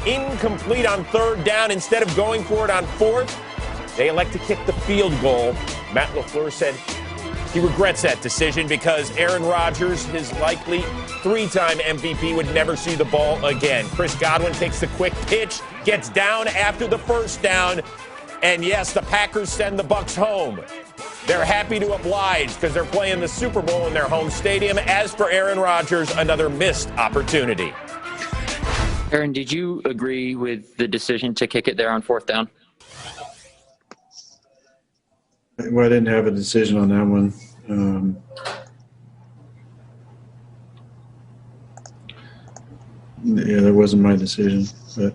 incomplete on third down. Instead of going for it on fourth, they elect to kick the field goal. Matt LaFleur said he regrets that decision because Aaron Rodgers, his likely three-time MVP, would never see the ball again. Chris Godwin takes the quick pitch, gets down after the first down, and yes, the Packers send the Bucs home. They're happy to oblige because they're playing the Super Bowl in their home stadium. As for Aaron Rodgers, another missed opportunity. Aaron, did you agree with the decision to kick it there on fourth down? Well, I didn't have a decision on that one. Yeah, that wasn't my decision. But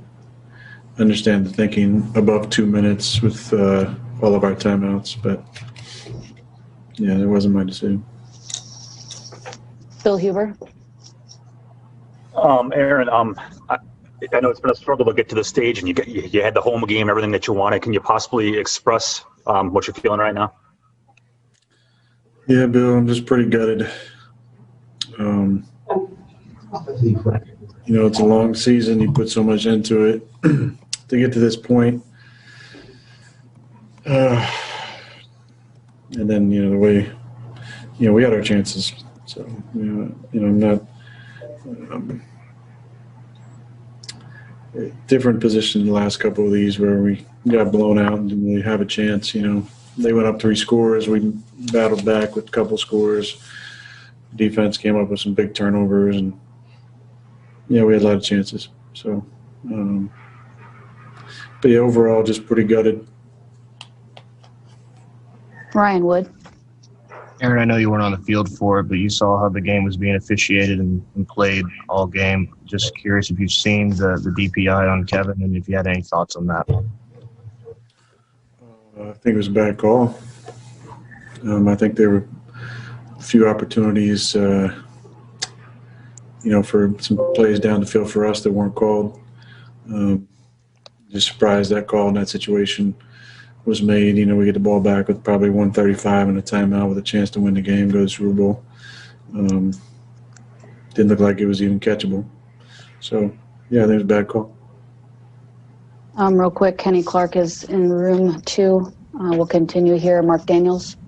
I understand the thinking above 2 minutes with all of our timeouts. But, yeah, that wasn't my decision. Bill Huber. Aaron, I know it's been a struggle to get to the stage, and you had the home game, everything that you wanted. Can you possibly express what you're feeling right now? Yeah, Bill, I'm just pretty gutted. It's a long season. You put so much into it to get to this point. And then, the way, we had our chances. So, I'm not different position in the last couple of these where we got blown out and didn't really have a chance. They went up 3 scores. We battled back with a couple scores. Defense came up with some big turnovers, and we had a lot of chances. So, but yeah, overall, just pretty gutted. Ryan Wood. Aaron, I know you weren't on the field for it, but you saw how the game was being officiated and played all game. Just curious if you've seen the DPI on Kevin and if you had any thoughts on that. I think it was a bad call. I think there were a few opportunities, for some plays down the field for us that weren't called. Just surprised that call in that situation was made. We get the ball back with probably 1:35 and a timeout with a chance to win the game, go to the Super Bowl. Didn't look like it was even catchable. So, yeah, there's a bad call. Real quick, Kenny Clark is in room 2. We'll continue here. Mark Daniels.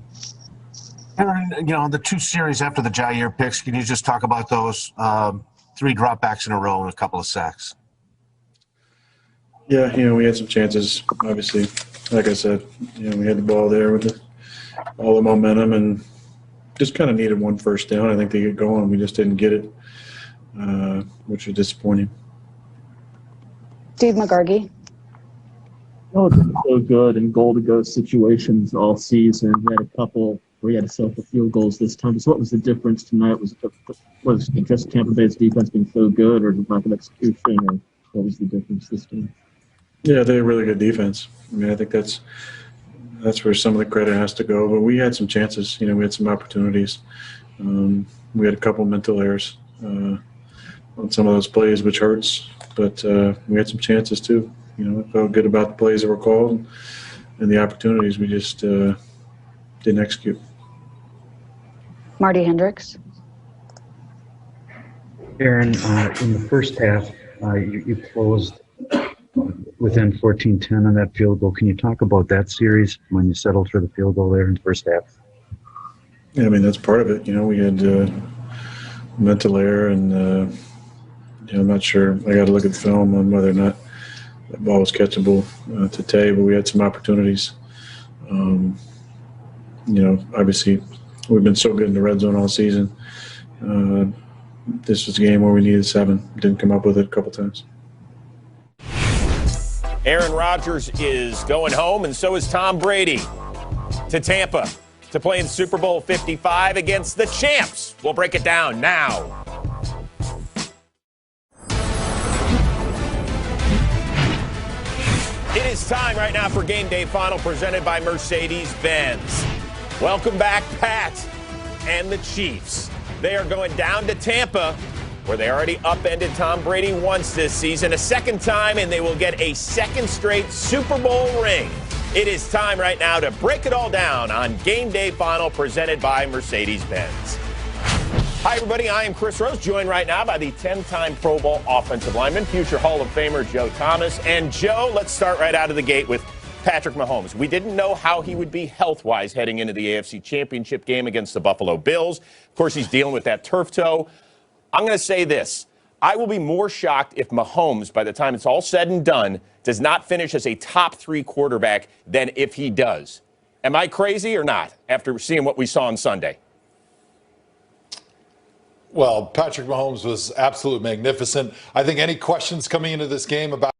Aaron, the 2 series after the Jair picks, can you just talk about those 3 dropbacks in a row and a couple of sacks? Yeah, we had some chances, obviously. Like I said, we had the ball there with all the momentum and just kind of needed one first down, I think, to get going. We just didn't get it, which was disappointing. Steve McGargy. Oh, it's been so good in goal-to-go situations all season. We had a couple where we had to settle for field goals this time. So what was the difference tonight? Was it just Tampa Bay's defense being so good, or lack of execution, or what was the difference this time? Yeah, they had really good defense. I think that's where some of the credit has to go. But we had some chances. We had some opportunities. We had a couple mental errors on some of those plays, which hurts. But we had some chances too. I felt good about the plays that were called and the opportunities. We just didn't execute. Marty Hendricks. Aaron, in the first half, you closed within 14-10 on that field goal. Can you talk about that series when you settled for the field goal there in the first half? Yeah, that's part of it. We had mental error, and I'm not sure. I got to look at the film on whether or not that ball was catchable today, but we had some opportunities. Obviously, we've been so good in the red zone all season. This was a game where we needed 7. Didn't come up with it a couple times. Aaron Rodgers is going home, and so is Tom Brady to Tampa to play in Super Bowl 55 against the champs. We'll break it down now. It is time right now for Game Day Final presented by Mercedes-Benz. Welcome back, Pat and the Chiefs. They are going down to Tampa, where they already upended Tom Brady once this season, a second time, and they will get a second straight Super Bowl ring. It is time right now to break it all down on Game Day Final presented by Mercedes-Benz. Hi, everybody. I am Chris Rose, joined right now by the 10-time Pro Bowl offensive lineman, future Hall of Famer Joe Thomas. And, Joe, let's start right out of the gate with Patrick Mahomes. We didn't know how he would be health-wise heading into the AFC Championship game against the Buffalo Bills. Of course, he's dealing with that turf toe. I'm going to say this. I will be more shocked if Mahomes, by the time it's all said and done, does not finish as a top 3 quarterback than if he does. Am I crazy or not after seeing what we saw on Sunday? Well, Patrick Mahomes was absolutely magnificent. I think any questions coming into this game about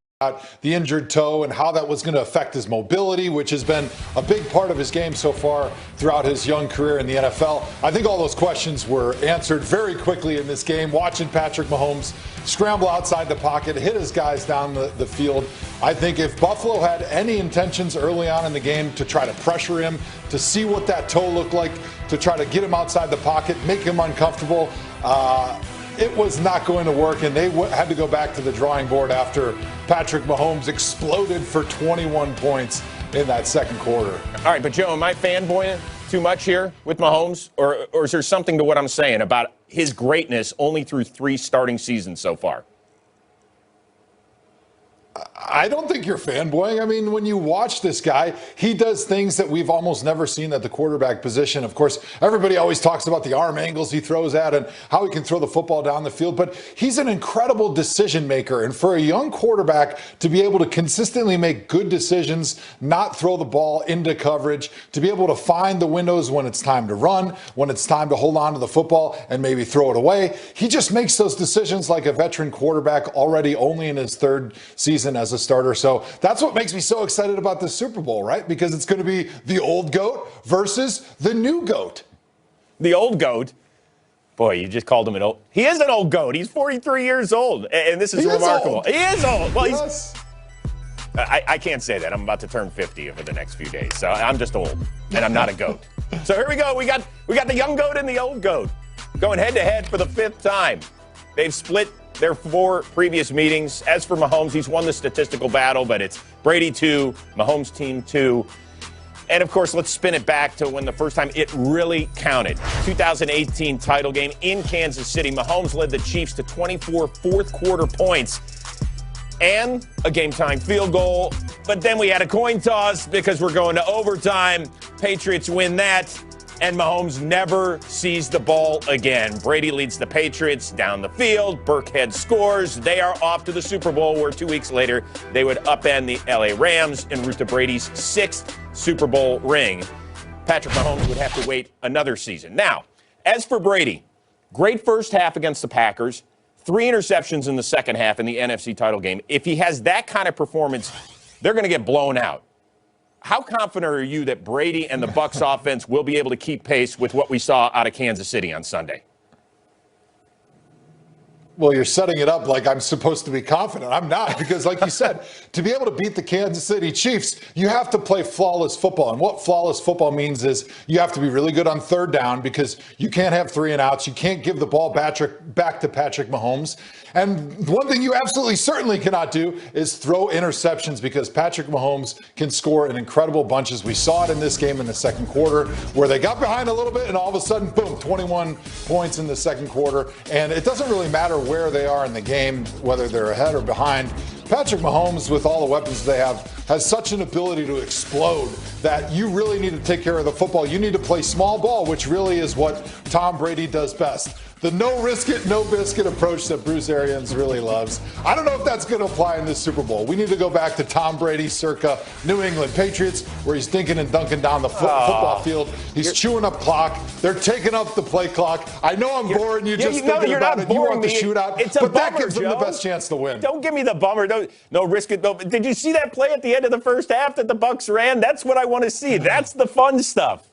the injured toe and how that was going to affect his mobility, which has been a big part of his game so far throughout his young career in the NFL. I think all those questions were answered very quickly in this game. Watching Patrick Mahomes scramble outside the pocket, hit his guys down the field. I think if Buffalo had any intentions early on in the game to try to pressure him, to see what that toe looked like, to try to get him outside the pocket, make him uncomfortable, it was not going to work, and they had to go back to the drawing board after Patrick Mahomes exploded for 21 points in that second quarter. All right, but Joe, am I fanboying too much here with Mahomes? Or is there something to what I'm saying about his greatness only through 3 starting seasons so far? I don't think you're fanboying. I mean, when you watch this guy, he does things that we've almost never seen at the quarterback position. Of course, everybody always talks about the arm angles he throws at and how he can throw the football down the field, but he's an incredible decision maker. And for a young quarterback to be able to consistently make good decisions, not throw the ball into coverage, to be able to find the windows when it's time to run, when it's time to hold on to the football and maybe throw it away, he just makes those decisions like a veteran quarterback already only in his 3rd season as a starter. So that's what makes me so excited about the Super Bowl, right? Because it's going to be the old GOAT versus the new GOAT. The old GOAT? Boy, you just called him an old... He is an old GOAT. He's 43 years old, and this is remarkable. He is old. Well, yes. I can't say that. I'm about to turn 50 over the next few days, so I'm just old, and I'm not a GOAT. So here we go. We got the young GOAT and the old GOAT going head-to-head for the 5th time. They've split their 4 previous meetings. As for Mahomes, he's won the statistical battle, but it's Brady 2, Mahomes team 2. And, of course, let's spin it back to when the first time it really counted. 2018 title game in Kansas City. Mahomes led the Chiefs to 24 fourth-quarter points and a game-time field goal. But then we had a coin toss because we're going to overtime. Patriots win that. And Mahomes never sees the ball again. Brady leads the Patriots down the field. Burkhead scores. They are off to the Super Bowl, where 2 weeks later they would upend the LA Rams en route to Brady's 6th Super Bowl ring. Patrick Mahomes would have to wait another season. Now, as for Brady, great first half against the Packers, 3 interceptions in the second half in the NFC title game. If he has that kind of performance, they're going to get blown out. How confident are you that Brady and the Bucs offense will be able to keep pace with what we saw out of Kansas City on Sunday? Well, you're setting it up like I'm supposed to be confident. I'm not, because like you said, to be able to beat the Kansas City Chiefs, you have to play flawless football. And what flawless football means is you have to be really good on 3rd down, because you can't have 3 and outs. You can't give the ball back to Patrick Mahomes. And one thing you absolutely certainly cannot do is throw interceptions, because Patrick Mahomes can score in incredible bunches. We saw it in this game in the second quarter, where they got behind a little bit and all of a sudden, boom, 21 points in the second quarter. And it doesn't really matter where they are in the game, whether they're ahead or behind. Patrick Mahomes, with all the weapons they have, has such an ability to explode that you really need to take care of the football. You need to play small ball, which really is what Tom Brady does best. The no risk it, no biscuit approach that Bruce Arians really loves. I don't know if that's going to apply in this Super Bowl. We need to go back to Tom Brady circa New England Patriots, where he's dinking and dunking down the football field. He's chewing up clock. They're taking up the play clock. I know I'm boring you just thinking about it. You want the shootout, but that gives them the best chance to win. Don't give me the bummer. No risk it. No. Did you see that play at the end of the first half that the Bucs ran? That's what I want to see. That's the fun stuff.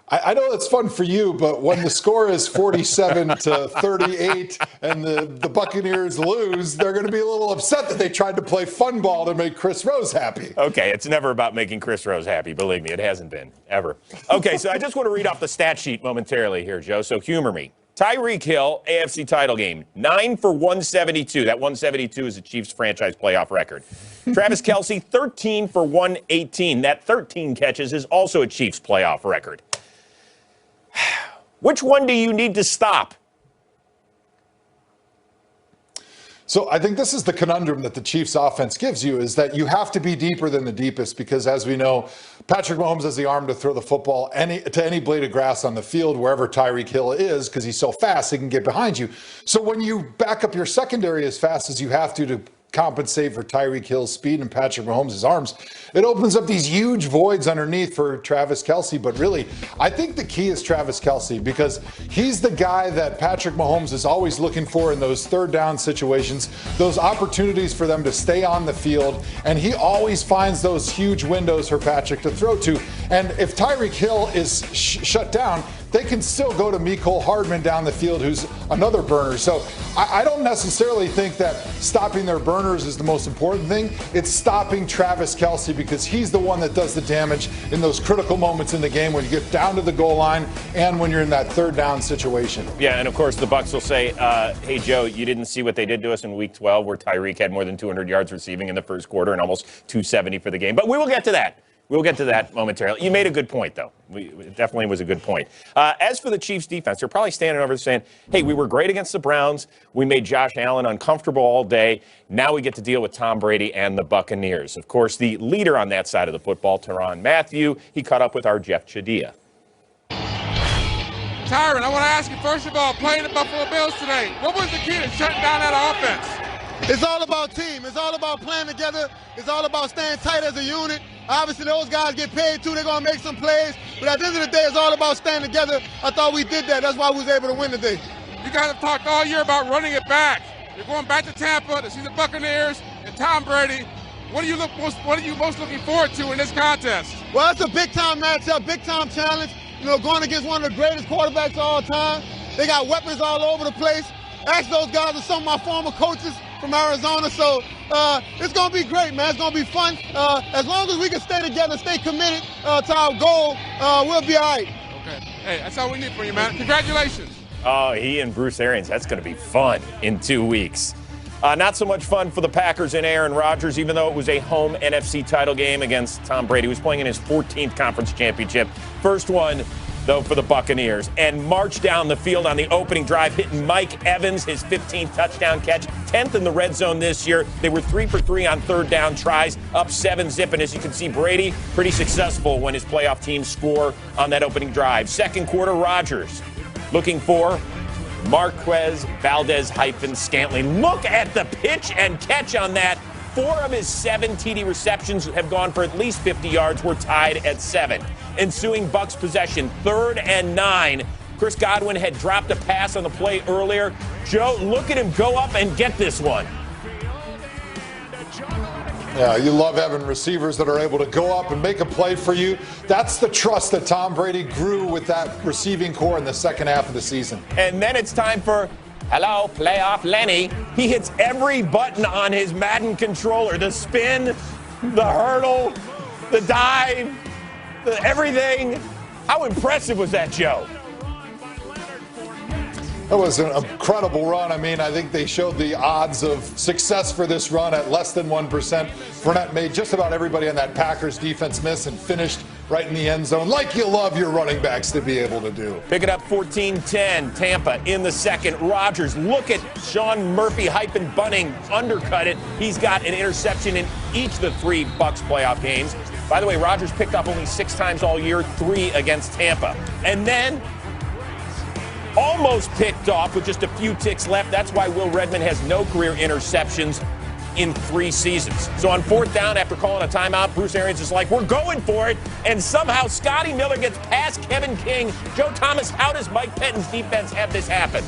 I know it's fun for you, but when the score is 47-38 and the Buccaneers lose, they're going to be a little upset that they tried to play fun ball to make Chris Rose happy. Okay, it's never about making Chris Rose happy. Believe me, it hasn't been, ever. Okay, so I just want to read off the stat sheet momentarily here, Joe, so humor me. Tyreek Hill, AFC title game, 9 for 172. That 172 is the Chiefs' franchise playoff record. Travis Kelce, 13 for 118. That 13 catches is also a Chiefs playoff record. Which one do you need to stop? So I think this is the conundrum that the Chiefs offense gives you, is that you have to be deeper than the deepest, because as we know, Patrick Mahomes has the arm to throw the football to any blade of grass on the field, wherever Tyreek Hill is, because he's so fast, he can get behind you. So when you back up your secondary as fast as you have to compensate for Tyreek Hill's speed and Patrick Mahomes' arms, it opens up these huge voids underneath for Travis Kelce. But really, I think the key is Travis Kelce, because he's the guy that Patrick Mahomes is always looking for in those third down situations, those opportunities for them to stay on the field, and he always finds those huge windows for Patrick to throw to. And if Tyreek Hill is shut down, they can still go to Mecole Hardman down the field, who's another burner. So I don't necessarily think that stopping their burners is the most important thing. It's stopping Travis Kelce, because he's the one that does the damage in those critical moments in the game when you get down to the goal line and when you're in that third down situation. Yeah, and of course the Bucs will say, hey, Joe, you didn't see what they did to us in Week 12, where Tyreek had more than 200 yards receiving in the first quarter and almost 270 for the game. But we will get to that. We'll get to that momentarily. You made a good point, though. It definitely was a good point. As for the Chiefs' defense, they're probably standing over there saying, hey, we were great against the Browns. We made Josh Allen uncomfortable all day. Now we get to deal with Tom Brady and the Buccaneers. Of course, the leader on that side of the football, Tyrann Mathieu, he caught up with our Jeff Chadilla. Tyrann, I want to ask you, first of all, playing the Buffalo Bills today, what was the key to shutting down that offense? It's all about team. It's all about playing together. It's all about staying tight as a unit. Obviously, those guys get paid too. They're going to make some plays. But at the end of the day, it's all about staying together. I thought we did that. That's why we was able to win today. You guys have talked all year about running it back. You're going back to Tampa to see the Buccaneers and Tom Brady. What are you most looking forward to in this contest? Well, it's a big-time matchup, big-time challenge. You know, going against one of the greatest quarterbacks of all time. They got weapons all over the place. Actually, those guys are some of my former coaches from Arizona, so it's going to be great, man. It's going to be fun. As long as we can stay together, stay committed to our goal, we'll be all right. Okay. Hey, that's all we need from you, man. Congratulations. Oh, he and Bruce Arians, that's going to be fun in 2 weeks. Not so much fun for the Packers and Aaron Rodgers, even though it was a home NFC title game against Tom Brady, who was playing in his 14th conference championship. First one, though, for the Buccaneers, and marched down the field on the opening drive, hitting Mike Evans, his 15th touchdown catch, 10th in the red zone this year. They were 3 for 3 on third down tries, up 7-zip, and as you can see, Brady pretty successful when his playoff teams score on that opening drive. Second quarter, Rodgers looking for Marquez Valdez-Scantling. Look at the pitch and catch on that. 4 of his 7 TD receptions have gone for at least 50 yards. We're tied at 7. Ensuing Bucs possession, 3rd and 9. Chris Godwin had dropped a pass on the play earlier. Joe, look at him go up and get this one. Yeah, you love having receivers that are able to go up and make a play for you. That's the trust that Tom Brady grew with that receiving core in the second half of the season. And then it's time for, hello, playoff Lenny. He hits every button on his Madden controller. The spin, the hurdle, the dive, everything. How impressive was that, Joe? That was an incredible run. I mean, I think they showed the odds of success for this run at less than 1%. Fournette made just about everybody on that Packers defense miss and finished right in the end zone, like you love your running backs to be able to do. Pick it up 14-10, Tampa in the second. Rodgers, look at Sean Murphy hyping Bunning, undercut it. He's got an interception in each of the 3 Bucs playoff games. By the way, Rodgers picked up only 6 times all year, 3 against Tampa. And then almost picked off with just a few ticks left. That's why Will Redmond has no career interceptions in 3 seasons. So on 4th down, after calling a timeout, Bruce Arians is like, we're going for it. And somehow Scotty Miller gets past Kevin King. Joe Thomas, how does Mike Pettine's defense have this happen?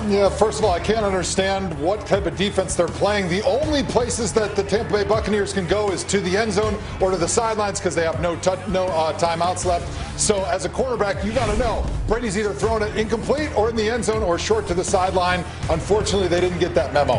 Yeah, first of all, I can't understand what type of defense they're playing. The only places that the Tampa Bay Buccaneers can go is to the end zone or to the sidelines because they have no timeouts left. So as a quarterback, you got to know Brady's either throwing it incomplete or in the end zone or short to the sideline. Unfortunately, they didn't get that memo.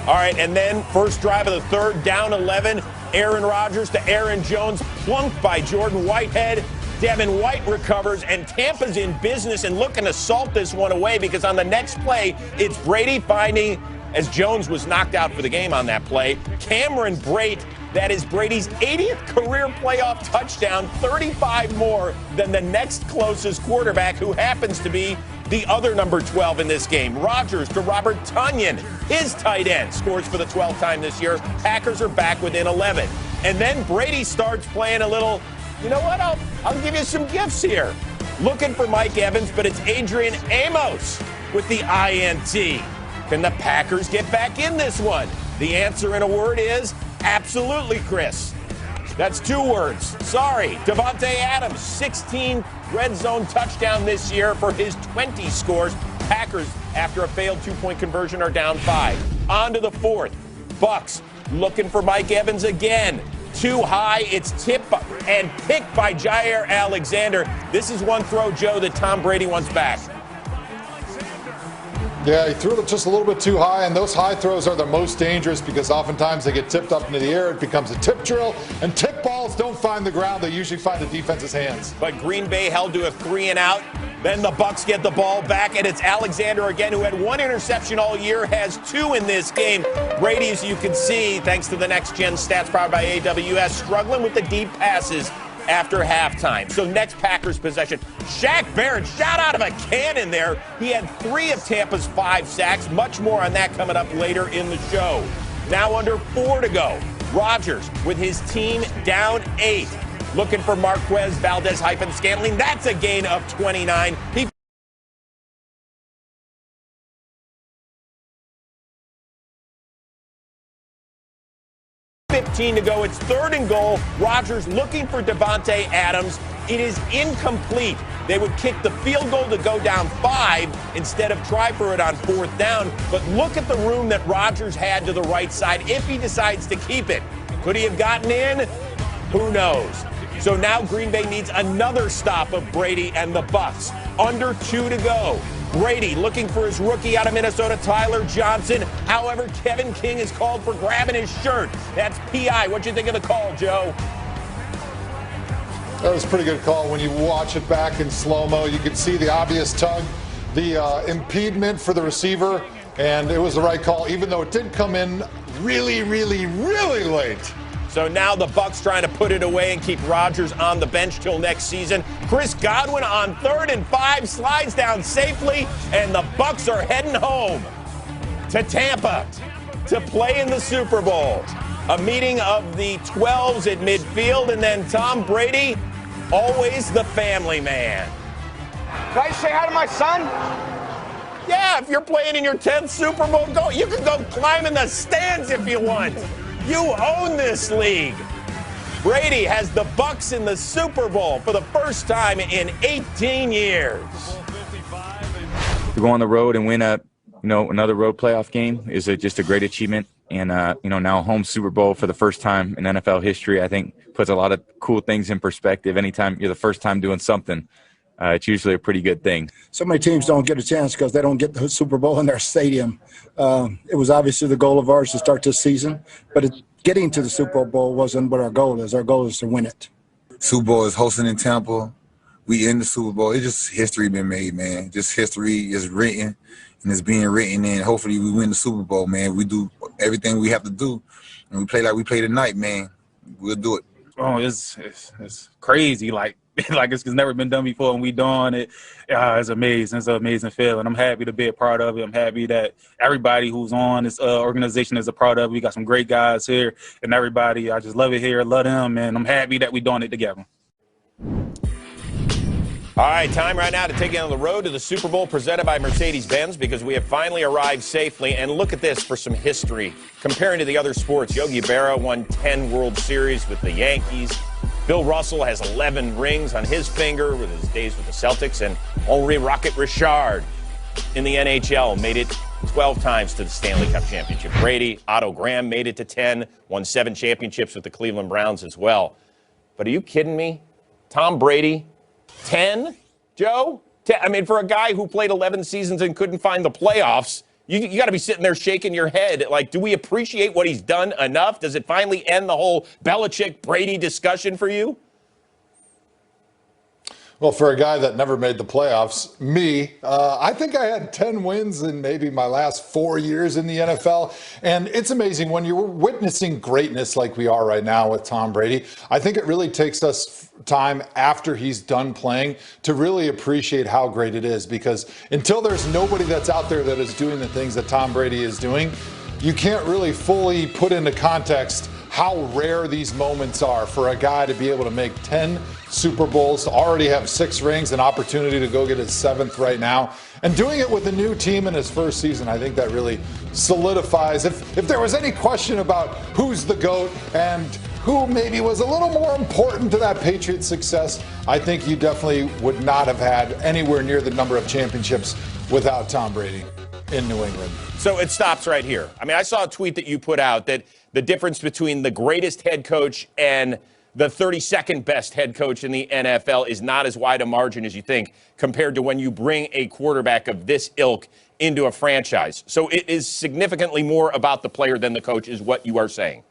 All right, and then first drive of the third, down 11. Aaron Rodgers to Aaron Jones, plunked by Jordan Whitehead. Devin White recovers, and Tampa's in business and looking to salt this one away because on the next play, it's Brady finding, as Jones was knocked out for the game on that play, Cameron Brate That is Brady's 80th career playoff touchdown, 35 more than the next closest quarterback, who happens to be the other number 12 in this game. Rodgers to Robert Tonyan, his tight end, scores for the 12th time this year. Packers are back within 11. And then Brady starts playing a little, you know what, I'll give you some gifts here. Looking for Mike Evans, but it's Adrian Amos with the INT. Can the Packers get back in this one? The answer in a word is absolutely, Chris. That's 2 words. Sorry. Davante Adams, 16th red zone touchdown this year for his 20 scores. Packers, after a failed 2-point conversion, are down 5. On to the 4th. Bucks looking for Mike Evans again. Too high. It's tipped and picked by Jair Alexander. This is one throw, Joe, that Tom Brady wants back. Yeah, he threw it just a little bit too high, and those high throws are the most dangerous because oftentimes they get tipped up into the air. It becomes a tip drill, and tip balls don't find the ground. They usually find the defense's hands. But Green Bay held to a 3-and-out. Then the Bucks get the ball back, and it's Alexander again, who had 1 interception all year, has 2 in this game. Brady, as you can see, thanks to the next-gen stats powered by AWS, struggling with the deep passes after halftime. So next Packers possession, Shaq Barrett shot out of a cannon there. He had 3 of Tampa's 5 sacks. Much more on that coming up later in the show. Now under 4 to go. Rodgers with his team down 8. Looking for Marquez Valdez-Scantling. That's a gain of 29. He 15 to go. It's 3rd and goal. Rodgers looking for Davante Adams. It is incomplete. They would kick the field goal to go down 5 instead of try for it on 4th down. But look at the room that Rodgers had to the right side if he decides to keep it. Could he have gotten in? Who knows? So now Green Bay needs another stop of Brady and the Bucks. Under 2 to go. Brady looking for his rookie out of Minnesota, Tyler Johnson. However, Kevin King is called for grabbing his shirt. That's PI. What'd you think of the call, Joe? That was a pretty good call. When you watch it back in slow-mo, you could see the obvious tug, the impediment for the receiver, and it was the right call, even though it did come in really, really, really late. So now the Bucks trying to put it away and keep Rodgers on the bench till next season. Chris Godwin on 3rd and 5 slides down safely, and the Bucks are heading home to Tampa to play in the Super Bowl. A meeting of the 12s at midfield, and then Tom Brady, always the family man. Can I say hi to my son? Yeah, if you're playing in your 10th Super Bowl, go. You can go climb in the stands if you want. You own this league. Brady has the Bucks in the Super Bowl for the first time in 18 years. To go on the road and win another road playoff game is just a great achievement. And, now home Super Bowl for the first time in NFL history, I think puts a lot of cool things in perspective. Anytime you're the first time doing something, it's usually a pretty good thing. So many teams don't get a chance because they don't get the Super Bowl in their stadium. It was obviously the goal of ours to start this season, but getting to the Super Bowl wasn't what our goal is. Our goal is to win it. Super Bowl is hosting in Tampa. We in the Super Bowl. It's just history been made, man. Just history is written, and it's being written, and hopefully we win the Super Bowl, man. We do everything we have to do, and we play like we play tonight, man. We'll do it. Oh, it's crazy. Like it's never been done before, and we doing it. It's amazing. It's an amazing feeling. I'm happy to be a part of it. I'm happy that everybody who's on this organization is a part of it. We got some great guys here, and everybody. I just love it here. Love them, and I'm happy that we doing it together. All right, time right now to take you on the road to the Super Bowl presented by Mercedes-Benz, because we have finally arrived safely. And look at this for some history. Comparing to the other sports, Yogi Berra won 10 World Series with the Yankees. Bill Russell has 11 rings on his finger with his days with the Celtics. And Henri Rocket Richard in the NHL made it 12 times to the Stanley Cup Championship. Brady, Otto Graham made it to 10, won 7 championships with the Cleveland Browns as well. But are you kidding me? Tom Brady, 10, Joe? I mean, for a guy who played 11 seasons and couldn't find the playoffs, you got to be sitting there shaking your head. Like, do we appreciate what he's done enough? Does it finally end the whole Belichick-Brady discussion for you? Well, for a guy that never made the playoffs, I think I had 10 wins in maybe my last 4 years in the NFL. And it's amazing when you're witnessing greatness like we are right now with Tom Brady. I think it really takes us time after he's done playing to really appreciate how great it is, because until there's nobody that's out there that is doing the things that Tom Brady is doing, you can't really fully put into context how rare these moments are for a guy to be able to make 10 Super Bowls, to already have 6 rings, an opportunity to go get his 7th right now, and doing it with a new team in his first season. I think that really solidifies, if there was any question about who's the GOAT and who maybe was a little more important to that Patriots success, I think you definitely would not have had anywhere near the number of championships without Tom Brady in New England. So it stops right here. I mean, I saw a tweet that you put out that the difference between the greatest head coach and the 32nd best head coach in the NFL is not as wide a margin as you think, compared to when you bring a quarterback of this ilk into a franchise. So it is significantly more about the player than the coach, is what you are saying.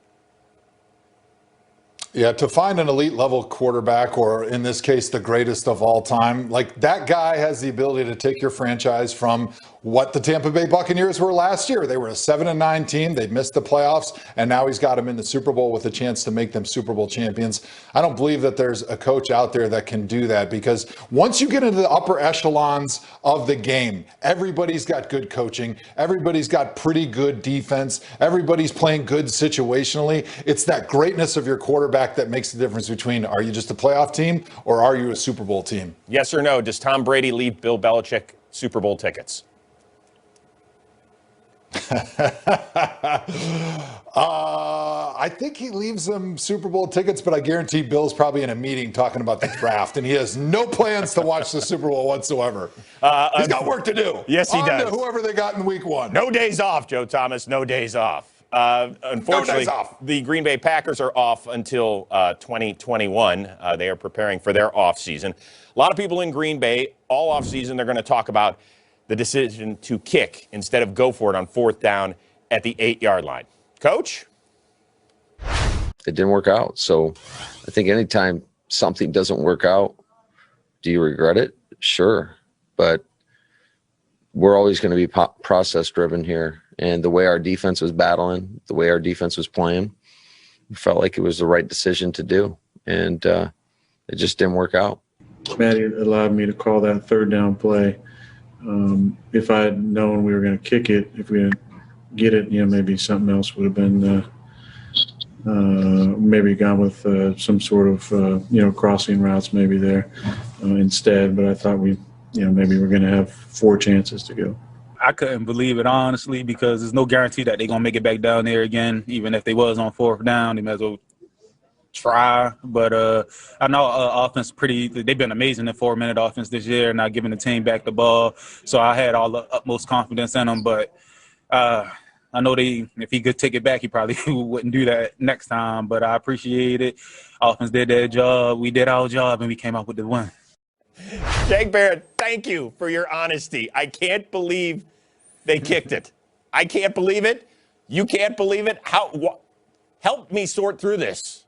Yeah, to find an elite level quarterback, or in this case, the greatest of all time, like that guy has the ability to take your franchise from what the Tampa Bay Buccaneers were last year. They were a 7-9 team. They'd missed the playoffs, and now he's got them in the Super Bowl with a chance to make them Super Bowl champions. I don't believe that there's a coach out there that can do that, because once you get into the upper echelons of the game, everybody's got good coaching. Everybody's got pretty good defense. Everybody's playing good situationally. It's that greatness of your quarterback that makes the difference between, are you just a playoff team or are you a Super Bowl team? Yes or no, does Tom Brady leave Bill Belichick Super Bowl tickets? I think he leaves them Super Bowl tickets, but I guarantee Bill's probably in a meeting talking about the draft, and he has no plans to watch the Super Bowl whatsoever. He's got work to do. Yes, he does. To whoever they got in week 1. No days off, Joe Thomas. No days off. Unfortunately, No days off. The Green Bay Packers are off until 2021. They are preparing for their offseason. A lot of people in Green Bay, all offseason, they're going to talk about the decision to kick instead of go for it on 4th down at the 8-yard line. Coach? It didn't work out. So I think anytime something doesn't work out, do you regret it? Sure. But we're always going to be process driven here. And the way our defense was battling, the way our defense was playing, we felt like it was the right decision to do. And it just didn't work out. Matty allowed me to call that 3rd down play. If I had known we were going to kick it, if we didn't get it, maybe something else would have been maybe gone with some sort of, crossing routes maybe there instead. But I thought maybe we're going to have 4 chances to go. I couldn't believe it, honestly, because there's no guarantee that they're going to make it back down there again. Even if they was on 4th down, they might as well try. But I know offense they've been amazing in 4-minute offense this year, not giving the team back the ball. So I had all the utmost confidence in them. But I know if he could take it back, he probably wouldn't do that next time. But I appreciate it. Offense did their job. We did our job, and we came out with the win. Jake Barrett, thank you for your honesty. I can't believe they kicked it. I can't believe it. You can't believe it. Help me sort through this.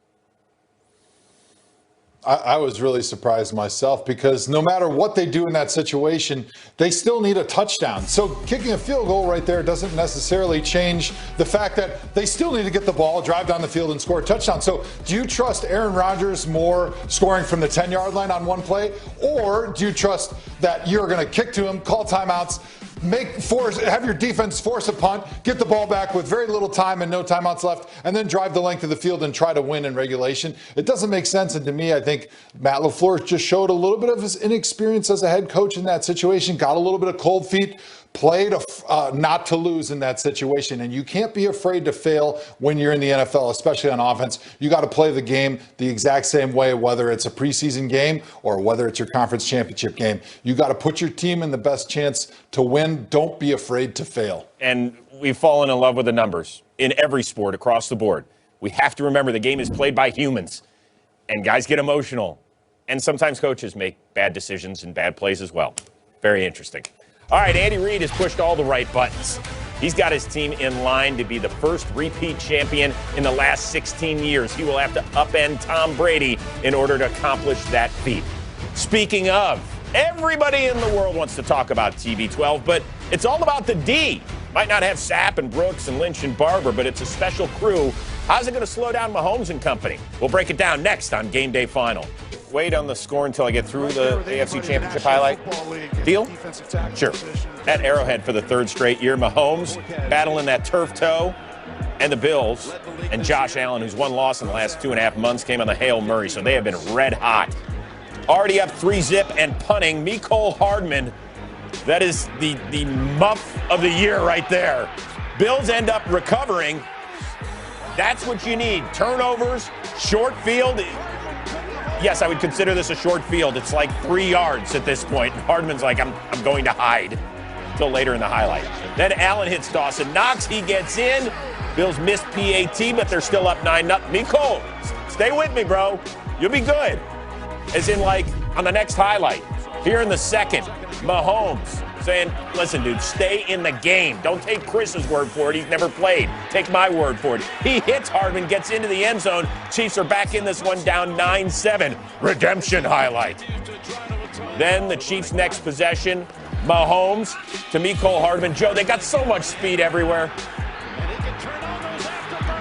I was really surprised myself, because no matter what they do in that situation, they still need a touchdown. So kicking a field goal right there doesn't necessarily change the fact that they still need to get the ball, drive down the field, and score a touchdown. So do you trust Aaron Rodgers more scoring from the 10-yard line on one play, or do you trust that you're going to kick to him, call timeouts, have your defense force a punt, get the ball back with very little time and no timeouts left, and then drive the length of the field and try to win in regulation? It doesn't make sense. And to me, I think Matt LaFleur just showed a little bit of his inexperience as a head coach in that situation, got a little bit of cold feet, played not to lose in that situation. And you can't be afraid to fail when you're in the NFL, especially on offense. You got to play the game the exact same way, whether it's a preseason game or whether it's your conference championship game. You got to put your team in the best chance to win. Don't be afraid to fail. And we've fallen in love with the numbers in every sport across the board. We have to remember the game is played by humans, and guys get emotional. And sometimes coaches make bad decisions and bad plays as well. Very interesting. All right, Andy Reid has pushed all the right buttons. He's got his team in line to be the first repeat champion in the last 16 years. He will have to upend Tom Brady in order to accomplish that feat. Speaking of, everybody in the world wants to talk about TB12, but it's all about the D. Might not have Sapp and Brooks and Lynch and Barber, but it's a special crew. How's it going to slow down Mahomes and company? We'll break it down next on Game Day Final. Wait on the score until I get through the AFC Championship highlight. Deal? Sure. At Arrowhead for the third straight year, Mahomes battling that turf toe, and the Bills and Josh Allen, who's one loss in the last 2.5 months, came on the Hail Murray, so they have been red hot. Already up 3-zip and punting, Mecole Hardman. That is the muff of the year right there. Bills end up recovering. That's what you need. Turnovers, short field. Yes, I would consider this a short field. It's like 3 yards at this point. And Hardman's like, I'm going to hide until later in the highlight. Then Allen hits Dawson Knox. He gets in. Bills missed PAT, but they're still up 9-0. Mecole, stay with me, bro. You'll be good. As in, like, on the next highlight. Here in the second, Mahomes saying, listen, dude, stay in the game. Don't take Chris's word for it. He's never played. Take my word for it. He hits Hardman, gets into the end zone. Chiefs are back in this one, down 9-7. Redemption highlight. Then the Chiefs' next possession, Mahomes to Mecole Hardman. Joe, they got so much speed everywhere.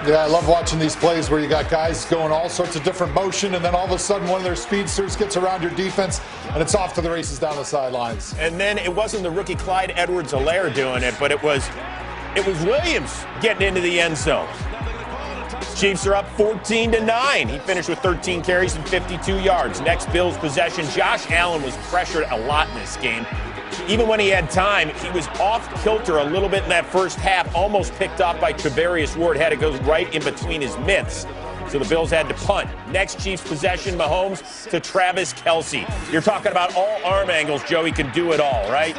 Yeah, I love watching these plays where you got guys going all sorts of different motion, and then all of a sudden one of their speedsters gets around your defense, and it's off to the races down the sidelines. And then it wasn't the rookie Clyde Edwards-Helaire doing it, but it was Williams getting into the end zone. Chiefs are up 14-9. He finished with 13 carries and 52 yards. Next Bills possession, Josh Allen was pressured a lot in this game. Even when he had time, he was off kilter a little bit in that first half, almost picked off by Travarius Ward, had to go right in between his mitts. So the Bills had to punt. Next Chiefs possession, Mahomes to Travis Kelce. You're talking about all arm angles, Joe. He can do it all, right?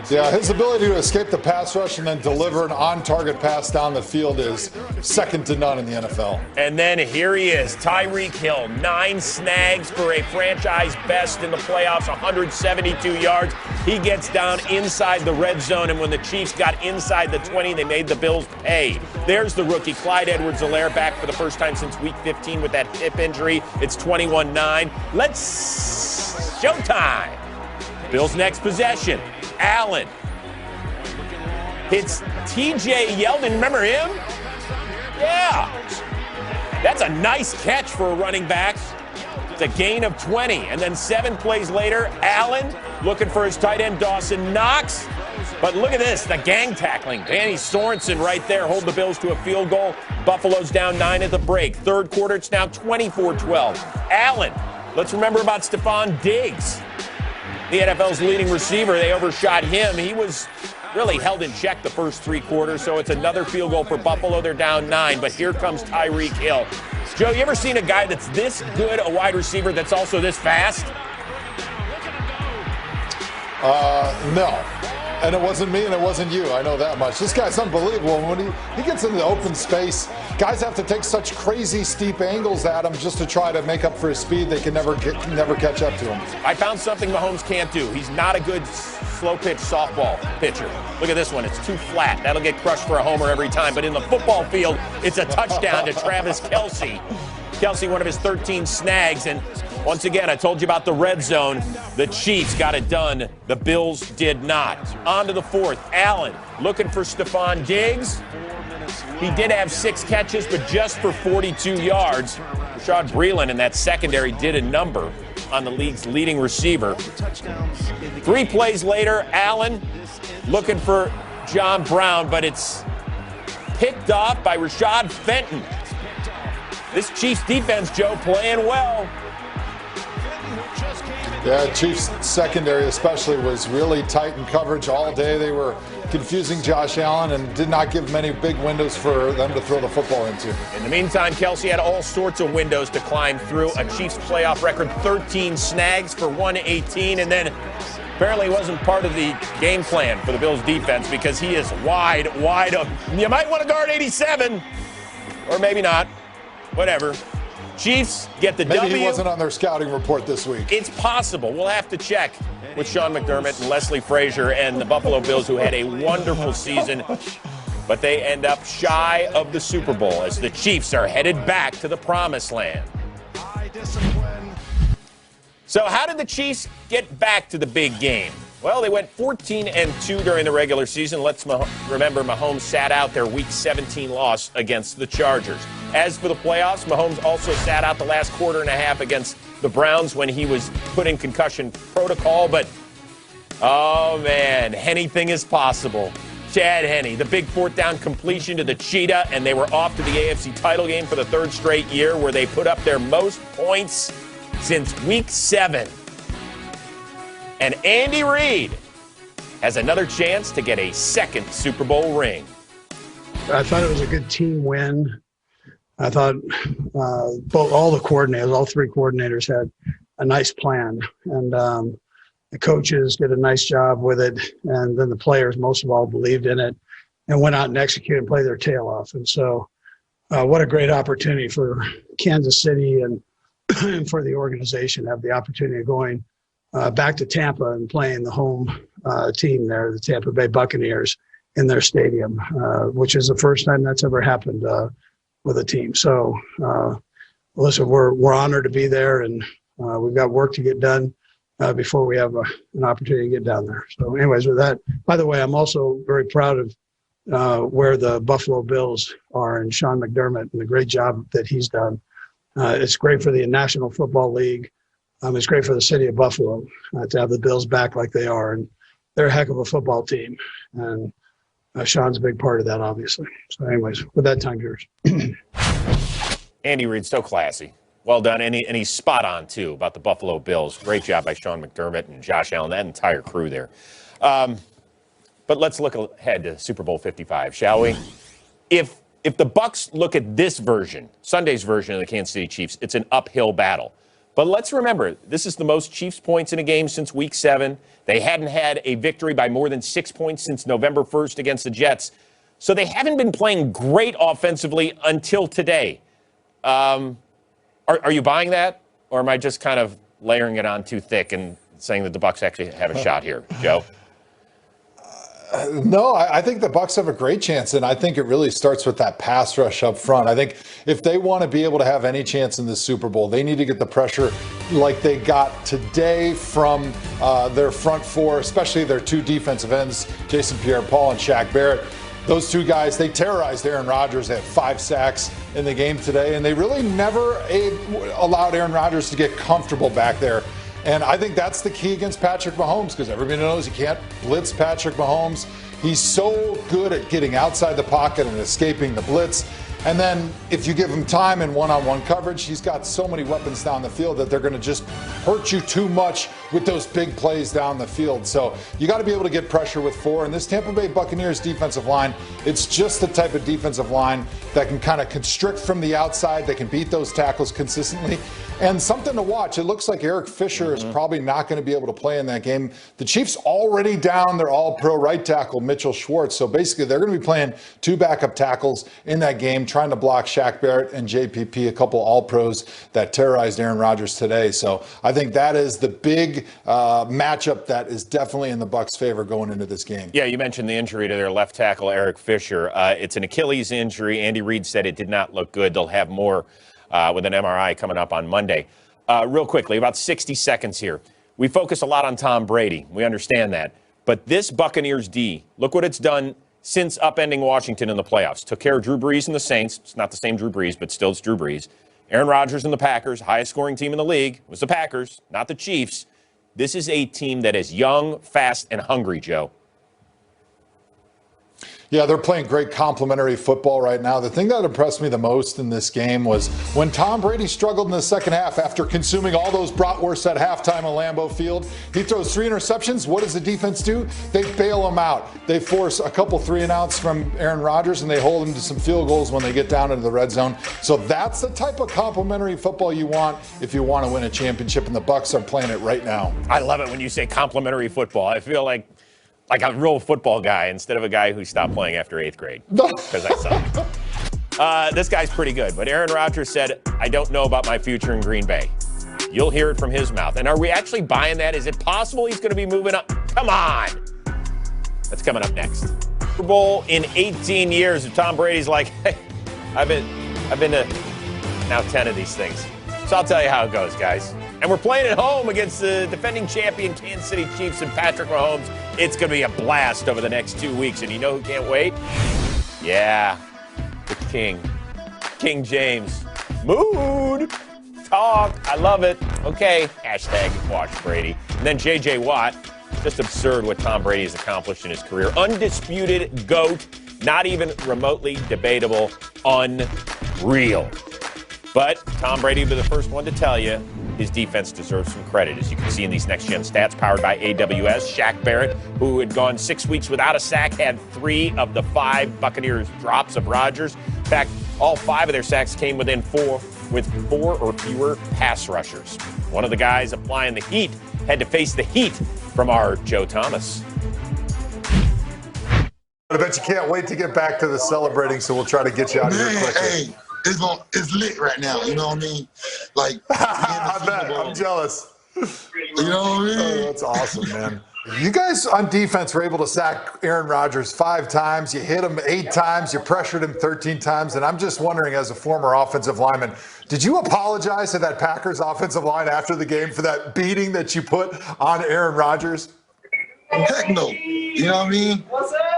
Yeah, his ability to escape the pass rush and then deliver an on-target pass down the field is second to none in the NFL. And then here he is, Tyreek Hill, 9 snags for a franchise best in the playoffs, 172 yards. He gets down inside the red zone, and when the Chiefs got inside the 20, they made the Bills pay. There's the rookie, Clyde Edwards-Helaire, back for the first time since Week 15 with that hip injury. It's 21-9. Let's showtime. Bills' next possession. Allen hits TJ Yeldon. Remember him? Yeah. That's a nice catch for a running back. It's a gain of 20. And then 7 plays later, Allen looking for his tight end, Dawson Knox. But look at this, the gang tackling. Danny Sorensen right there holding the Bills to a field goal. Buffalo's down 9 at the break. Third quarter, it's now 24-12. Allen, let's remember about Stephon Diggs. The NFL's leading receiver, they overshot him. He was really held in check the first 3 quarters, so it's another field goal for Buffalo. They're down 9, but here comes Tyreek Hill. Joe, you ever seen a guy that's this good, a wide receiver, that's also this fast? No. And it wasn't me and it wasn't you. I know that much. This guy's unbelievable. When he gets into the open space, guys have to take such crazy steep angles at him just to try to make up for his speed. They can never catch up to him. I found something Mahomes can't do. He's not a good slow-pitch softball pitcher. Look at this one. It's too flat. That'll get crushed for a homer every time. But in the football field, it's a touchdown to Travis Kelce. Kelce, one of his 13 snags. And once again, I told you about the red zone. The Chiefs got it done. The Bills did not. On to the fourth. Allen looking for Stephon Diggs. He did have 6 catches, but just for 42 yards. Rashad Breeland in that secondary did a number on the league's leading receiver. 3 plays later, Allen looking for John Brown, but it's picked off by Rashad Fenton. This Chiefs defense, Joe, playing well. Yeah, Chiefs secondary especially was really tight in coverage all day. They were confusing Josh Allen and did not give many big windows for them to throw the football into. In the meantime, Kelce had all sorts of windows to climb through. A Chiefs playoff record, 13 snags for 118, and then apparently wasn't part of the game plan for the Bills defense because he is wide up. You might want to guard 87, or maybe not. Whatever. Chiefs get the W. Maybe he wasn't on their scouting report this week. It's possible. We'll have to check with Sean McDermott and Leslie Frazier and the Buffalo Bills, who had a wonderful season, but they end up shy of the Super Bowl as the Chiefs are headed back to the promised land. So how did the Chiefs get back to the big game? Well, they went 14-2 during the regular season. Let's remember Mahomes sat out their Week 17 loss against the Chargers. As for the playoffs, Mahomes also sat out the last quarter and a half against the Browns when he was put in concussion protocol. But, oh, man, anything is possible. Chad Henne, the big fourth down completion to the Cheetah, and they were off to the AFC title game for the third straight year where they put up their most points since Week 7. And Andy Reid has another chance to get a second Super Bowl ring. I thought it was a good team win. I thought all the coordinators, all three coordinators had a nice plan. And the coaches did a nice job with it. And then the players, most of all, believed in it and went out and executed and played their tail off. And so what a great opportunity for Kansas City and for the organization to have the opportunity of going back to Tampa and playing the home team there, the Tampa Bay Buccaneers, in their stadium, which is the first time that's ever happened with a team. So, listen, we're honored to be there, and we've got work to get done before we have an opportunity to get down there. So, anyways, with that, by the way, I'm also very proud of where the Buffalo Bills are and Sean McDermott and the great job that he's done. It's great for the National Football League. It's great for the city of Buffalo to have the Bills back like they are. And they're a heck of a football team. And Sean's a big part of that, obviously. So anyways, with that, time yours. Andy Reid, so classy. Well done. And he's spot on, too, about the Buffalo Bills. Great job by Sean McDermott and Josh Allen, that entire crew there. But let's look ahead to Super Bowl 55, shall we? If the Bucs look at this version, Sunday's version of the Kansas City Chiefs, it's an uphill battle. But let's remember, this is the most Chiefs points in a game since Week 7. They hadn't had a victory by more than 6 points since November 1st against the Jets. So they haven't been playing great offensively until today. Are you buying that? Or am I just kind of layering it on too thick and saying that the Bucs actually have a shot here, Joe? No, I think the Bucs have a great chance, and I think it really starts with that pass rush up front. I think if they want to be able to have any chance in the Super Bowl, they need to get the pressure like they got today from their front four, especially their two defensive ends, Jason Pierre-Paul and Shaq Barrett. Those two guys, they terrorized Aaron Rodgers. They had 5 sacks in the game today, and they really never allowed Aaron Rodgers to get comfortable back there. And I think that's the key against Patrick Mahomes, because everybody knows you can't blitz Patrick Mahomes. He's so good at getting outside the pocket and escaping the blitz. And then if you give him time in one-on-one coverage, he's got so many weapons down the field that they're going to just hurt you too much with those big plays down the field. So you got to be able to get pressure with 4. And this Tampa Bay Buccaneers defensive line, it's just the type of defensive line that can kind of constrict from the outside. They can beat those tackles consistently. And something to watch, it looks like Eric Fisher is probably not going to be able to play in that game. The Chiefs already down their all-pro right tackle, Mitchell Schwartz. So basically they're going to be playing 2 backup tackles in that game, trying to block Shaq Barrett and JPP, a couple all-pros that terrorized Aaron Rodgers today. So I think that is the big matchup that is definitely in the Bucs' favor going into this game. Yeah, you mentioned the injury to their left tackle, Eric Fisher. It's an Achilles injury. Andy Reid said it did not look good. They'll have more with an MRI coming up on Monday. Real quickly, about 60 seconds here. We focus a lot on Tom Brady. We understand that. But this Buccaneers D, look what it's done since upending Washington in the playoffs. Took care of Drew Brees and the Saints. It's not the same Drew Brees, but still it's Drew Brees. Aaron Rodgers and the Packers, highest scoring team in the league, was the Packers, not the Chiefs. This is a team that is young, fast, and hungry, Joe. Yeah, they're playing great complementary football right now. The thing that impressed me the most in this game was when Tom Brady struggled in the second half after consuming all those bratwursts at halftime at Lambeau Field. He throws 3 interceptions. What does the defense do? They bail him out. They force a couple 3-and-outs from Aaron Rodgers, and they hold him to some field goals when they get down into the red zone. So that's the type of complementary football you want if you want to win a championship, and the Bucs are playing it right now. I love it when you say complementary football. I feel like a real football guy instead of a guy who stopped playing after 8th grade because I suck. This guy's pretty good, but Aaron Rodgers said, I don't know about my future in Green Bay. You'll hear it from his mouth. And are we actually buying that? Is it possible he's going to be moving up? Come on. That's coming up next. Super Bowl in 18 years, and Tom Brady's like, hey, I've been to now 10 of these things. So I'll tell you how it goes, guys. And we're playing at home against the defending champion Kansas City Chiefs and Patrick Mahomes. It's going to be a blast over the next 2 weeks. And you know who can't wait? Yeah, the King. King James. Mood. Talk. I love it. Okay. Hashtag watch Brady. And then J.J. Watt. Just absurd what Tom Brady has accomplished in his career. Undisputed GOAT. Not even remotely debatable. Unreal. But Tom Brady will be the first one to tell you his defense deserves some credit. As you can see in these next-gen stats powered by AWS, Shaq Barrett, who had gone 6 weeks without a sack, had 3 of the 5 Buccaneers drops of Rodgers. In fact, all 5 of their sacks came within 4 with 4 or fewer pass rushers. One of the guys applying the heat had to face the heat from our Joe Thomas. I bet you can't wait to get back to the celebrating, so we'll try to get you out of here quickly. Hey, it's lit right now, you know what I mean? Like, I bet. I'm jealous. You know what I mean? Oh, that's awesome, man. You guys on defense were able to sack Aaron Rodgers 5 times. You hit him 8 times. You pressured him 13 times. And I'm just wondering, as a former offensive lineman, did you apologize to that Packers offensive line after the game for that beating that you put on Aaron Rodgers? Heck no. You know what I mean?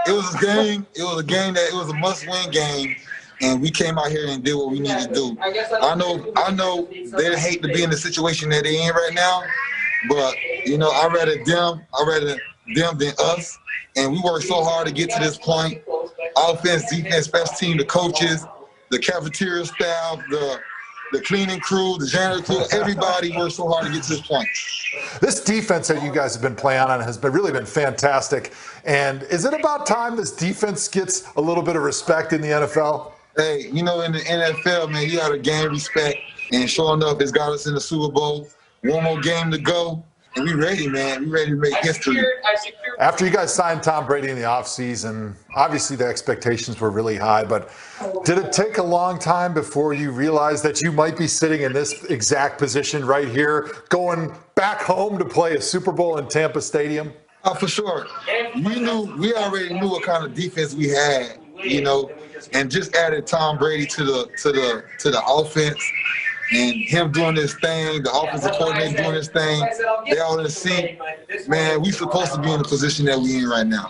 It was a game. It was a must-win game. And we came out here and did what we needed to do. I know they hate to be in the situation that they're in right now, but you know, I'd rather them than us. And we worked so hard to get to this point. Offense, defense, special team, the coaches, the cafeteria staff, the cleaning crew, the janitor crew, everybody worked so hard to get to this point. This defense that you guys have been playing on has really been fantastic. And is it about time this defense gets a little bit of respect in the NFL? Hey, you know, in the NFL, man, you got to gain respect. And sure enough, it's got us in the Super Bowl. One more game to go. And we ready, man. We ready to make history. After you guys signed Tom Brady in the offseason, obviously the expectations were really high. But did it take a long time before you realized that you might be sitting in this exact position right here, going back home to play a Super Bowl in Tampa Stadium? For sure. We already knew what kind of defense we had, you know. And just added Tom Brady to the offense, and him doing this thing, the offensive coordinator doing this thing, they all in the seat. Man, we supposed to be in the position that we in right now.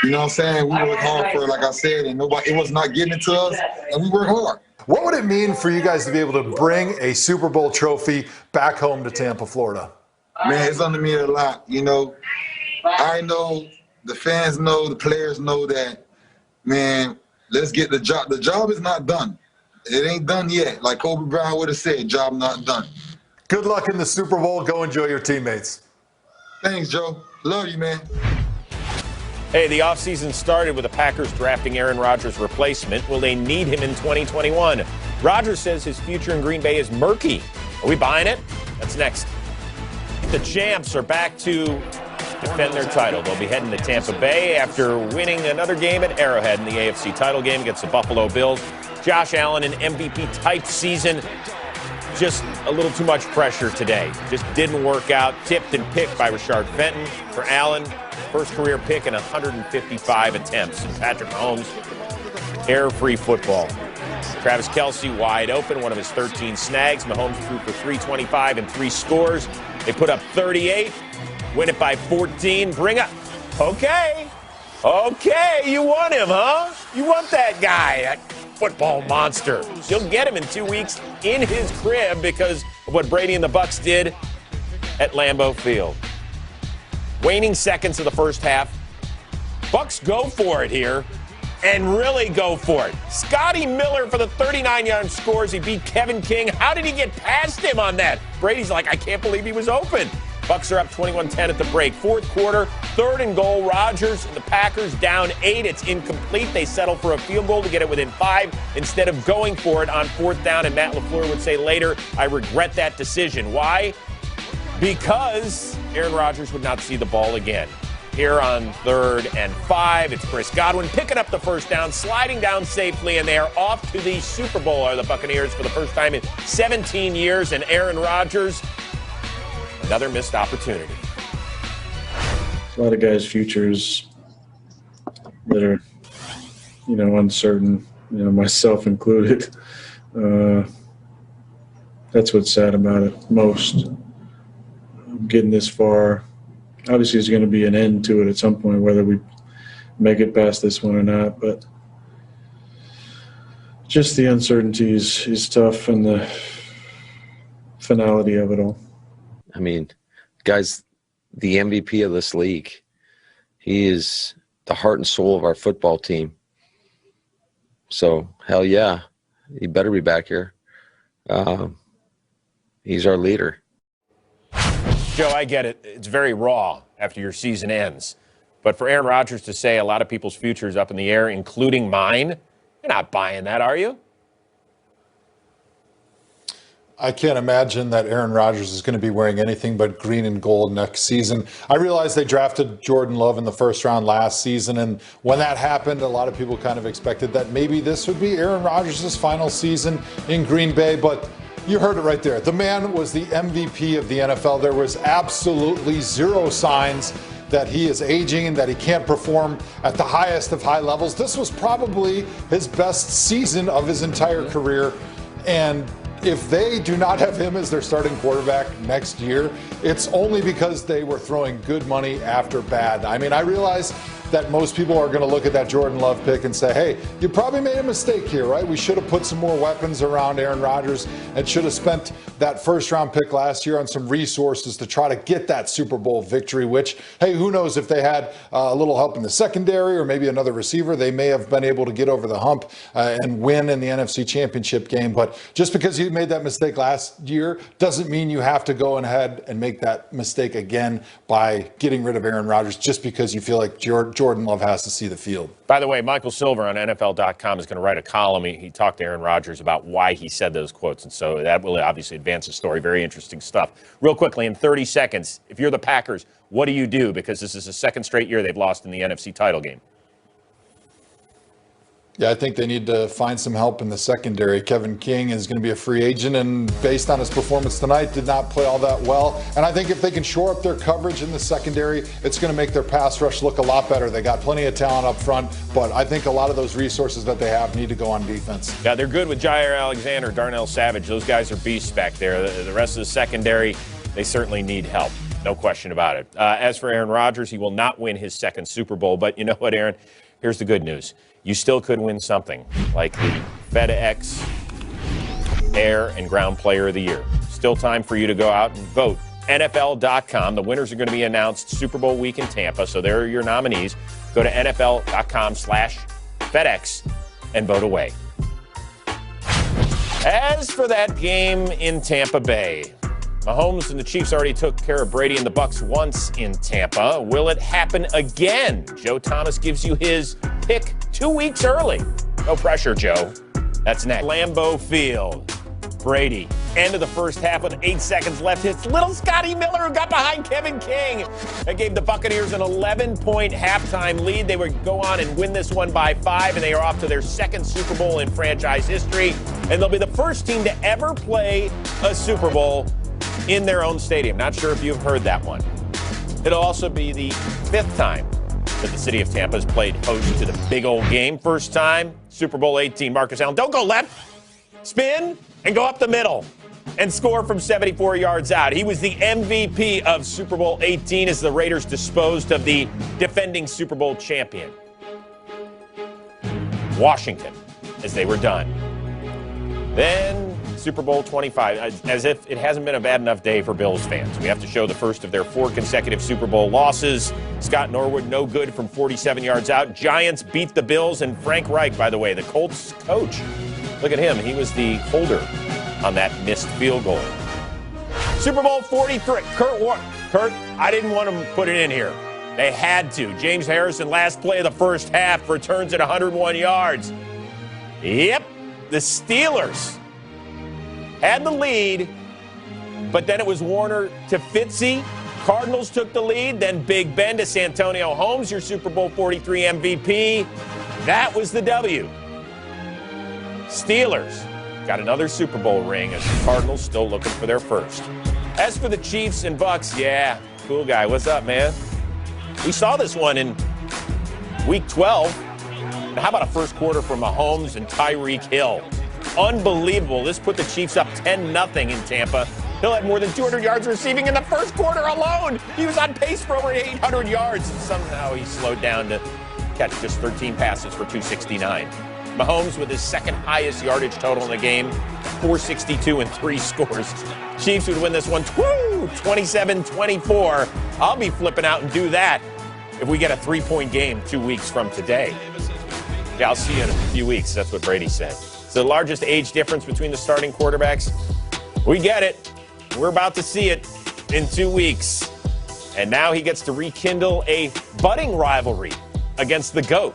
You know what I'm saying? We work hard for it, like I said, and it was not getting it to us, and we work hard. What would it mean for you guys to be able to bring a Super Bowl trophy back home to Tampa, Florida? Man, it's under me a lot. You know, I know, the fans know, the players know that, man, let's get the job. The job is not done. It ain't done yet. Like Kobe Bryant would have said, job not done. Good luck in the Super Bowl. Go enjoy your teammates. Thanks, Joe. Love you, man. Hey, the offseason started with the Packers drafting Aaron Rodgers' replacement. Will they need him in 2021? Rodgers says his future in Green Bay is murky. Are we buying it? That's next. The champs are back to defend their title. They'll be heading to Tampa Bay after winning another game at Arrowhead in the AFC title game against the Buffalo Bills. Josh Allen, an MVP-type season. Just a little too much pressure today. Just didn't work out. Tipped and picked by Rashard Fenton. For Allen, first career pick in 155 attempts. And Patrick Mahomes, error-free football. Travis Kelce wide open, one of his 13 snags. Mahomes threw for 325 and 3 scores. They put up 38. Win it by 14. Bring up. Okay, you want him, huh? You want that guy, that football monster. You'll get him in 2 weeks in his crib because of what Brady and the Bucs did at Lambeau Field. Waning seconds of the first half. Bucs go for it here and really go for it. Scotty Miller for the 39-yard scores. He beat Kevin King. How did he get past him on that? Brady's like, I can't believe he was open. Bucs are up 21-10 at the break. Fourth quarter, 3rd and goal. Rodgers and the Packers down 8. It's incomplete. They settle for a field goal to get it within 5 instead of going for it on 4th down. And Matt LaFleur would say later, I regret that decision. Why? Because Aaron Rodgers would not see the ball again. Here on 3rd and 5, it's Chris Godwin picking up the first down, sliding down safely, and they are off to the Super Bowl, are the Buccaneers, for the first time in 17 years. And Aaron Rodgers, another missed opportunity. A lot of guys' futures that are, uncertain, myself included. That's what's sad about it most. getting this far. Obviously, there's going to be an end to it at some point, whether we make it past this one or not. But just the uncertainty is tough, and the finality of it all. I mean, guys, the MVP of this league. He is the heart and soul of our football team. So, hell yeah, he better be back here. He's our leader. Joe, I get it. It's very raw after your season ends. But for Aaron Rodgers to say a lot of people's future is up in the air, including mine, you're not buying that, are you? I can't imagine that Aaron Rodgers is going to be wearing anything but green and gold next season. I realize they drafted Jordan Love in the first round last season, and when that happened, a lot of people kind of expected that maybe this would be Aaron Rodgers' final season in Green Bay, but you heard it right there. The man was the MVP of the NFL. There was absolutely zero signs that he is aging and that he can't perform at the highest of high levels. This was probably his best season of his entire career, and if they do not have him as their starting quarterback next year, it's only because they were throwing good money after bad. I mean, I realize that most people are going to look at that Jordan Love pick and say, hey, you probably made a mistake here, right? We should have put some more weapons around Aaron Rodgers and should have spent that first-round pick last year on some resources to try to get that Super Bowl victory, which, hey, who knows if they had a little help in the secondary or maybe another receiver, they may have been able to get over the hump and win in the NFC Championship game. But just because you made that mistake last year doesn't mean you have to go ahead and make that mistake again by getting rid of Aaron Rodgers just because you feel like Jordan Love has to see the field. By the way, Michael Silver on NFL.com is going to write a column. He talked to Aaron Rodgers about why he said those quotes, and so that will obviously advance the story. Very interesting stuff. Real quickly, in 30 seconds, if you're the Packers, what do you do? Because this is the second straight year they've lost in the NFC title game. Yeah, I think they need to find some help in the secondary. Kevin King is going to be a free agent, and based on his performance tonight, did not play all that well. And I think if they can shore up their coverage in the secondary, it's going to make their pass rush look a lot better. They got plenty of talent up front, but I think a lot of those resources that they have need to go on defense. Yeah, they're good with Jair Alexander, Darnell Savage. Those guys are beasts back there. The rest of the secondary, they certainly need help. No question about it. As for Aaron Rodgers, he will not win his second Super Bowl. But you know what, Aaron? Here's the good news. You still could win something like the FedEx Air and Ground Player of the Year. Still time for you to go out and vote. NFL.com. The winners are going to be announced Super Bowl week in Tampa, so there are your nominees. Go to NFL.com/FedEx and vote away. As for that game in Tampa Bay, Mahomes and the Chiefs already took care of Brady and the Bucs once in Tampa. Will it happen again? Joe Thomas gives you his pick 2 weeks early. No pressure, Joe. That's next. Lambeau Field. Brady. End of the first half with 8 seconds left. Hits little Scotty Miller who got behind Kevin King. That gave the Buccaneers an 11-point halftime lead. They would go on and win this one by 5, and they are off to their second Super Bowl in franchise history. And they'll be the first team to ever play a Super Bowl in their own stadium. Not sure if you've heard that one. It'll also be the 5th time that the city of Tampa has played host to the big old game. First time, Super Bowl 18. Marcus Allen, don't go left. Spin and go up the middle and score from 74 yards out. He was the MVP of Super Bowl 18 as the Raiders disposed of the defending Super Bowl champion, Washington, as they were done. Then Super Bowl 25, as if it hasn't been a bad enough day for Bills fans. We have to show the first of their 4 consecutive Super Bowl losses. Scott Norwood, no good from 47 yards out. Giants beat the Bills, and Frank Reich, by the way, the Colts coach. Look at him. He was the holder on that missed field goal. Super Bowl 43. Kurt, I didn't want to put it in here. They had to. James Harrison, last play of the first half, returns at 101 yards. Yep, the Steelers had the lead, but then it was Warner to Fitzy. Cardinals took the lead, then Big Ben to Santonio Holmes, your Super Bowl 43 MVP. That was the W. Steelers got another Super Bowl ring as the Cardinals still looking for their first. As for the Chiefs and Bucs, yeah, cool guy. What's up, man? We saw this one in Week 12. And how about a first quarter from Mahomes and Tyreek Hill? Unbelievable. This put the Chiefs up 10-0 in Tampa. Hill had more than 200 yards receiving in the first quarter alone. He was on pace for over 800 yards, and somehow he slowed down to catch just 13 passes for 269. Mahomes with his second highest yardage total in the game, 462 and 3 scores. Chiefs would win this one 27-24. I'll be flipping out and do that if we get a 3-point game 2 weeks from today. Yeah, I'll see you in a few weeks. That's what Brady said. It's the largest age difference between the starting quarterbacks. We get it. We're about to see it in 2 weeks. And now he gets to rekindle a budding rivalry against the GOAT.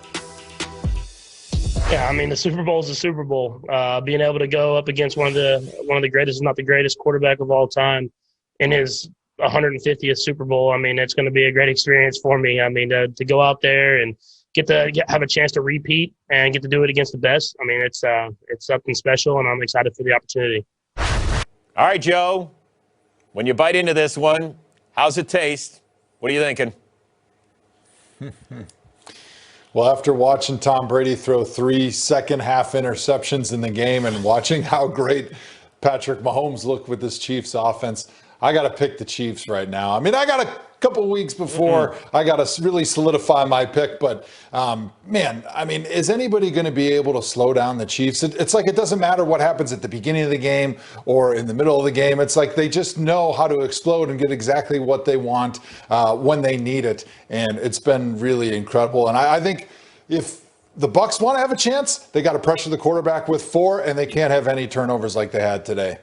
Yeah, I mean, the Super Bowl is the Super Bowl. Being able to go up against one of the greatest, if not the greatest, quarterback of all time in his 150th Super Bowl, I mean, it's going to be a great experience for me. I mean, to go out there and have a chance to repeat and get to do it against the best, I mean, it's something special, and I'm excited for the opportunity. All right, Joe, when you bite into this one, how's it taste? What are you thinking? Well, after watching Tom Brady throw 3 second-half interceptions in the game and watching how great Patrick Mahomes looked with this Chiefs offense, I got to pick the Chiefs right now. I mean, I got a couple weeks before I got to really solidify my pick, but man, I mean, is anybody going to be able to slow down the Chiefs? It's like it doesn't matter what happens at the beginning of the game or in the middle of the game. It's like they just know how to explode and get exactly what they want when they need it, and it's been really incredible. And I think if the Bucs want to have a chance, they got to pressure the quarterback with 4, and they can't have any turnovers like they had today.